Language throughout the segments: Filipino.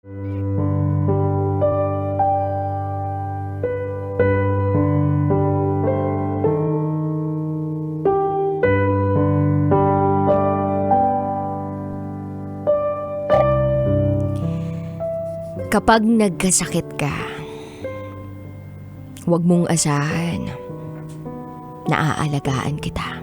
Kapag nagkasakit ka, huwag mong asahan na aalagaan kita.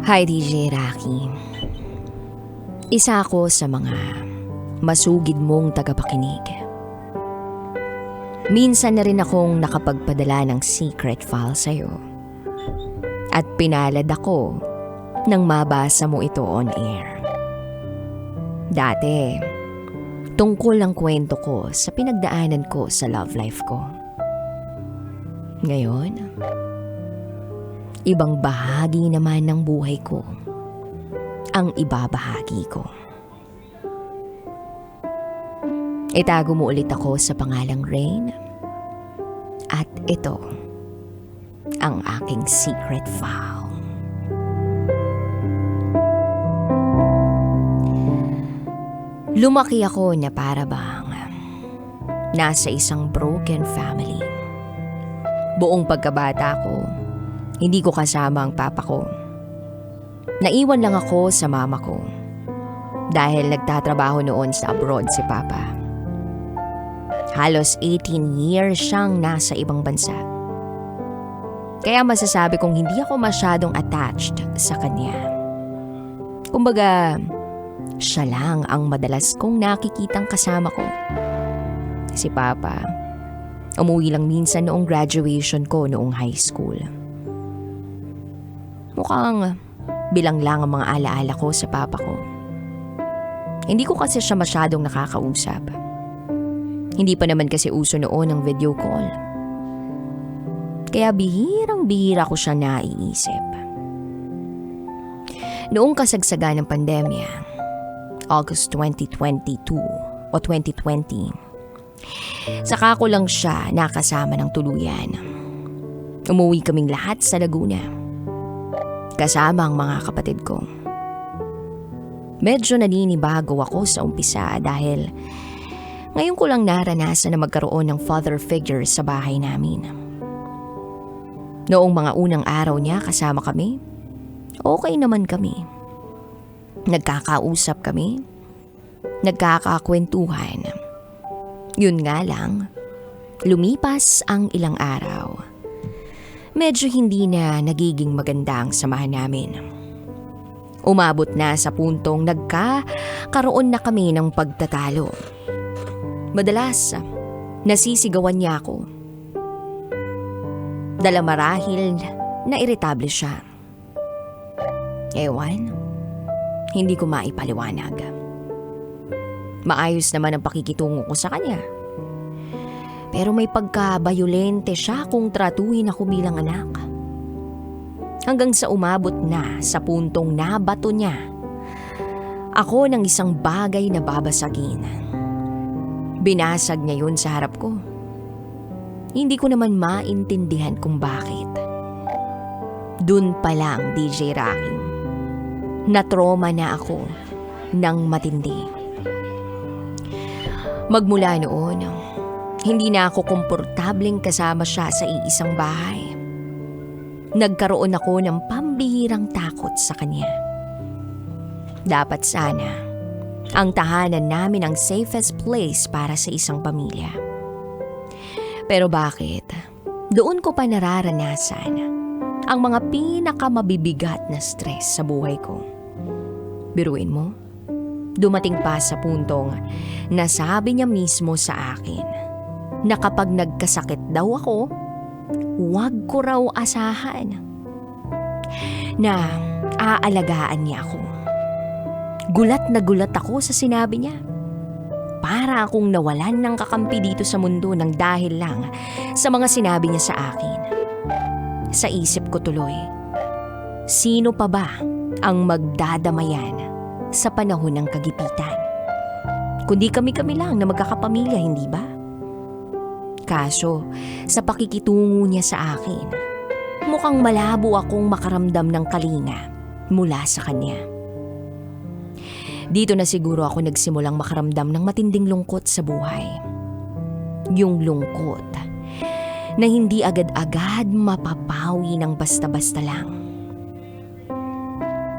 Hi DJ Rocky. Isa ako sa mga masugid mong tagapakinig. Minsan na rin akong nakapagpadala ng secret file sa'yo. At pinalad ako nang mabasa mo ito on air. Dati, tungkol ang kwento ko sa pinagdaanan ko sa love life ko. Ngayon, ibang bahagi naman ng buhay ko ang ibabahagi ko. Itago mo ulit ako sa pangalang Rain. At ito ang aking secret file. Lumaki ako na para bang nasa isang broken family. Buong pagkabata ko, hindi ko kasama ang papa ko. Naiwan lang ako sa mama ko dahil nagtatrabaho noon sa abroad si papa. Halos 18 years siyang nasa ibang bansa. Kaya masasabi kong hindi ako masyadong attached sa kanya. Kumbaga, siya lang ang madalas kong nakikitang kasama ko. Si Papa, umuwi lang minsan noong graduation ko noong high school. Mukhang bilang lang ang mga alaala ko sa Papa ko. Hindi ko kasi siya masyadong nakakausap. Hindi pa naman kasi uso noon ang video call. Kaya bihirang-bihira ko siya naiisip. Noong kasagsagan ng pandemya, August 2022 o 2020, saka ko lang siya nakasama ng tuluyan. Umuwi kaming lahat sa Laguna, kasama ang mga kapatid ko. Medyo naninibago ako sa umpisa dahil ngayon ko lang naranasan na magkaroon ng father figure sa bahay namin. Noong mga unang araw niya kasama kami, okay naman kami. Nagkakausap kami, nagkakakwentuhan. Yun nga lang, lumipas ang ilang araw. Medyo hindi na nagiging maganda ang samahan namin. Umabot na sa puntong nagkakaroon na kami ng pagtatalo. Madalas, nasisigawan niya ako. Dala marahil na iritable siya. Ewan, hindi ko maipaliwanag. Maayos naman ang pakikitungo ko sa kanya. Pero may pagka-bayolente siya kung tratuhin ako bilang anak. Hanggang sa umabot na sa puntong nabato niya ako ng isang bagay na babasagin. Binasag niya yun sa harap ko. Hindi ko naman maintindihan kung bakit. Dun pa lang, DJ Rocky, na-trauma na ako ng matindi. Magmula noon, hindi na ako komportableng kasama siya sa iisang bahay. Nagkaroon ako ng pambihirang takot sa kanya. Dapat sana ang tahanan namin ang safest place para sa isang pamilya. Pero bakit? Doon ko pa nararanasan ang mga pinakamabibigat na stress sa buhay ko. Biruin mo, dumating pa sa puntong nasabi niya mismo sa akin na kapag nagkasakit daw ako, huwag ko raw asahan na aalagaan niya ako. Gulat na gulat ako sa sinabi niya. Para akong nawalan ng kakampi dito sa mundo ng dahil lang sa mga sinabi niya sa akin. Sa isip ko tuloy, sino pa ba ang magdadamayan sa panahon ng kagipitan? Kundi kami-kami lang na magkakapamilya, hindi ba? Kaso, sa pakikitungo niya sa akin, mukhang malabo akong makaramdam ng kalinga mula sa kanya. Dito na siguro ako nagsimulang makaramdam ng matinding lungkot sa buhay. Yung lungkot na hindi agad-agad mapapawi ng basta-basta lang.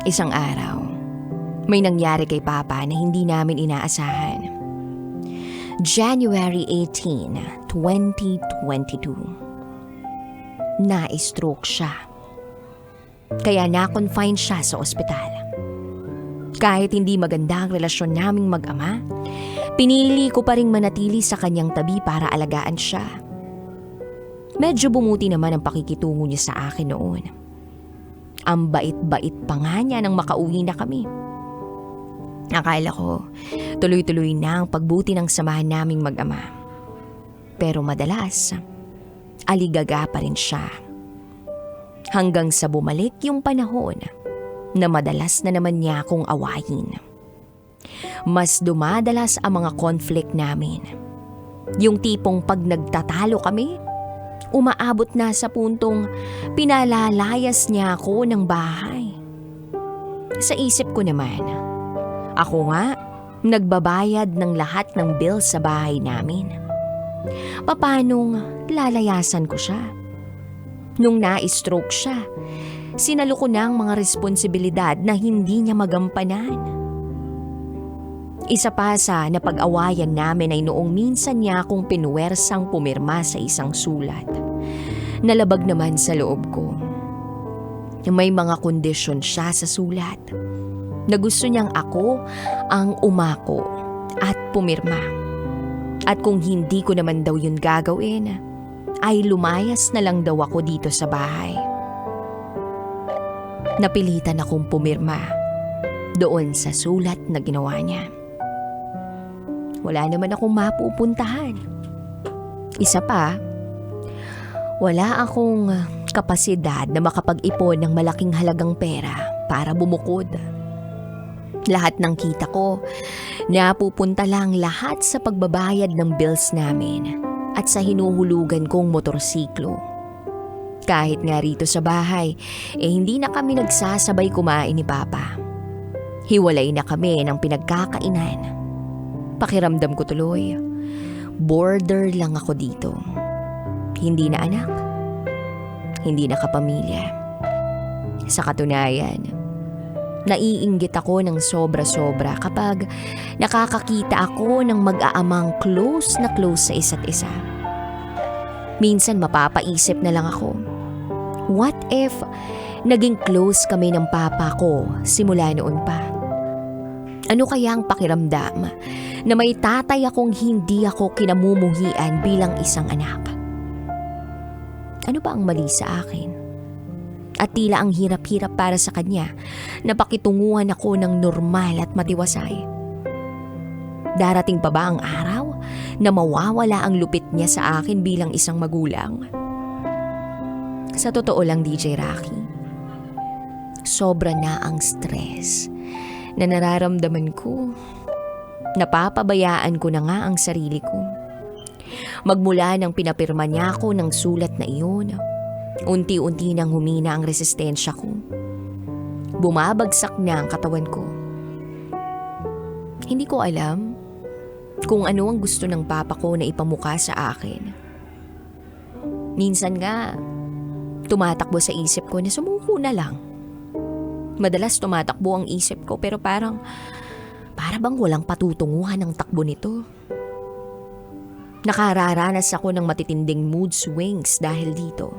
Isang araw, may nangyari kay Papa na hindi namin inaasahan. January 18, 2022. Na-stroke siya. Kaya na-confine siya sa ospital. Kahit hindi maganda ang relasyon naming mag-ama, pinili ko pa ring manatili sa kanyang tabi para alagaan siya. Medyo bumuti naman ang pakikitungo niya sa akin noon. Ang bait-bait pa nga niya nang makauwi na kami. Akala ko, tuloy-tuloy na ang pagbuti ng samahan naming mag-ama. Pero madalas, aligaga pa rin siya. Hanggang sa bumalik yung panahon na madalas na naman niya akong awayin. Mas dumadalas ang mga conflict namin. Yung tipong pag nagtatalo kami, umaabot na sa puntong pinalalayas niya ako ng bahay. Sa isip ko naman, ako nga nagbabayad ng lahat ng bills sa bahay namin. Papanong lalayasan ko siya? Nung na-stroke siya, sinalo ko na ang mga responsibilidad na hindi niya magampanan. Isa pa sa napag-awayan namin ay noong minsan niya akong pinuwersang pumirma sa isang sulat. Nalabag naman sa loob ko. May mga kondisyon siya sa sulat na gusto niyang ako ang umako at pumirma. At kung hindi ko naman daw yun gagawin, ay lumayas na lang daw ako dito sa bahay. Napilitan akong pumirma doon sa sulat na ginawa niya. Wala naman akong mapupuntahan. Isa pa, wala akong kapasidad na makapag-ipon ng malaking halagang pera para bumukod. Lahat ng kita ko, napupunta lang lahat sa pagbabayad ng bills namin at sa hinuhulugan kong motorsiklo. Kahit nga rito sa bahay, hindi na kami nagsasabay kumain ni Papa. Hiwalay na kami ng pinagkakainan. Pakiramdam ko tuloy, border lang ako dito. Hindi na anak, hindi na kapamilya. Sa katunayan, naiinggit ako ng sobra-sobra kapag nakakakita ako ng mag-aamang close na close sa isa't isa. Minsan mapapaisip na lang ako, what if naging close kami ng papa ko simula noon pa? Ano kaya ang pakiramdam na may tatay akong hindi ako kinamumuhian bilang isang anak? Ano ba ang mali sa akin? At tila ang hirap-hirap para sa kanya na pakitunguhan ako ng normal at matiwasay. Darating pa ba ang araw na mawawala ang lupit niya sa akin bilang isang magulang? Sa totoo lang, DJ Rocky, sobra na ang stress na nararamdaman ko. Napapabayaan ko na nga ang sarili ko. Magmula nang pinapirma niya ako ng sulat na iyon, unti-unti nang humina ang resistensya ko. Bumabagsak na ang katawan ko. Hindi ko alam kung ano ang gusto ng papa ko na ipamukha sa akin. Minsan nga, tumatakbo sa isip ko na sumuko na lang. Madalas tumatakbo ang isip ko pero para bang walang patutunguhan ang takbo nito. Nakararanas ako ng matitinding mood swings dahil dito.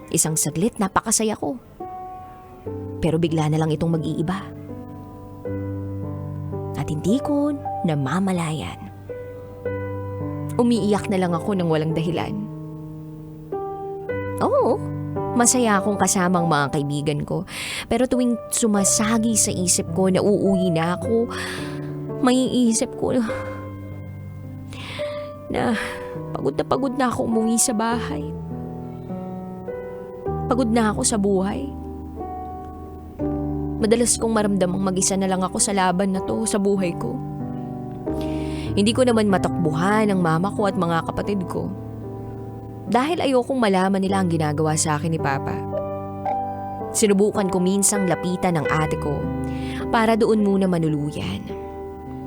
Isang saglit napakasaya ko. Pero bigla na lang itong mag-iiba. At hindi ko namamalayan. Umiiyak na lang ako ng walang dahilan. Oo, masaya akong kasamang mga kaibigan ko. Pero tuwing sumasagi sa isip ko na uuwi na ako, may isip ko na pagod na ako umuwi sa bahay. Pagod na ako sa buhay. Madalas kong maramdamang mag-isa na lang ako sa laban na to sa buhay ko. Hindi ko naman matakbuhan ang mama ko at mga kapatid ko. Dahil ayokong malaman nila ang ginagawa sa akin ni Papa. Sinubukan ko minsang lapitan ng ate ko para doon muna manuluyan.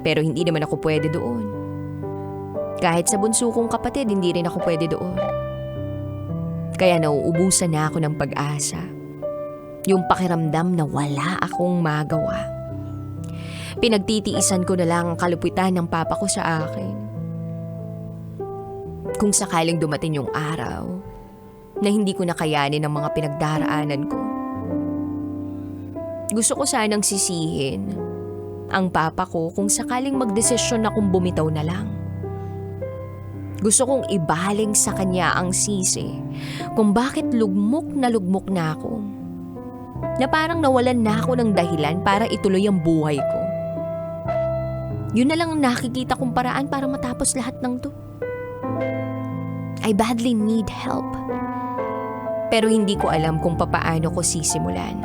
Pero hindi naman ako pwede doon. Kahit sa bunso kong kapatid, hindi rin ako pwede doon. Kaya nauubusan na ako ng pag-asa. Yung pakiramdam na wala akong magawa. Pinagtitiisan ko na lang ang kalupitan ng papa ko sa akin. Kung sakaling dumating yung araw na hindi ko nakayanin ang mga pinagdaraanan ko, gusto ko sanang sisihin ang papa ko kung sakaling magdesisyon akong bumitaw na lang. Gusto kong ibaling sa kanya ang sisi kung bakit lugmok na ako. Na parang nawalan na ako ng dahilan para ituloy ang buhay ko. Yun na lang ang nakikita kong paraan para matapos lahat ng to. I badly need help. Pero hindi ko alam kung papaano ko sisimulan.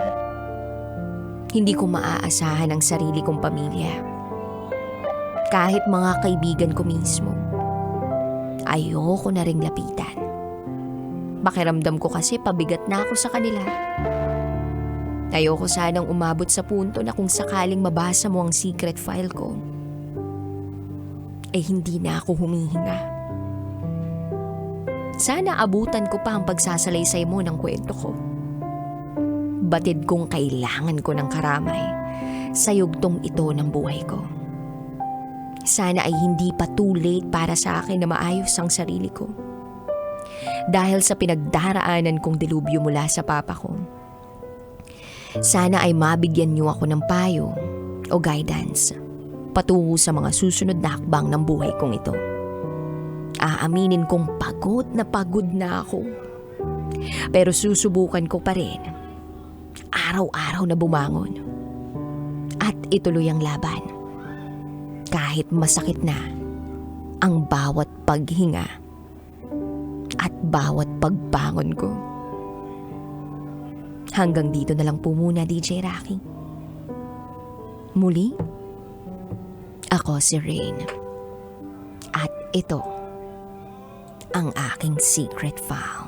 Hindi ko maaasahan ang sarili kong pamilya. Kahit mga kaibigan ko mismo. Ayoko na ring lapitan. Pakiramdam ko kasi pabigat na ako sa kanila. Ayoko sanang umabot sa punto na kung sakaling mabasa mo ang secret file ko, hindi na ako humihinga. Sana abutan ko pa ang pagsasalaysay mo ng kwento ko. Batid kong kailangan ko ng karamay sa yugtong ito ng buhay ko. Sana ay hindi pa too late para sa akin na maayos ang sarili ko. Dahil sa pinagdaraanan kong dilubyo mula sa papa ko. Sana ay mabigyan niyo ako ng payo o guidance patungo sa mga susunod na hakbang ng buhay kong ito. Aaminin kong pagod na ako. Pero susubukan ko pa rin araw-araw na bumangon at ituloy ang laban. Kahit masakit na ang bawat paghinga at bawat pagbangon ko. Hanggang dito na lang po muna, DJ Rocky. Muli, ako si Rain. At ito ang aking secret file.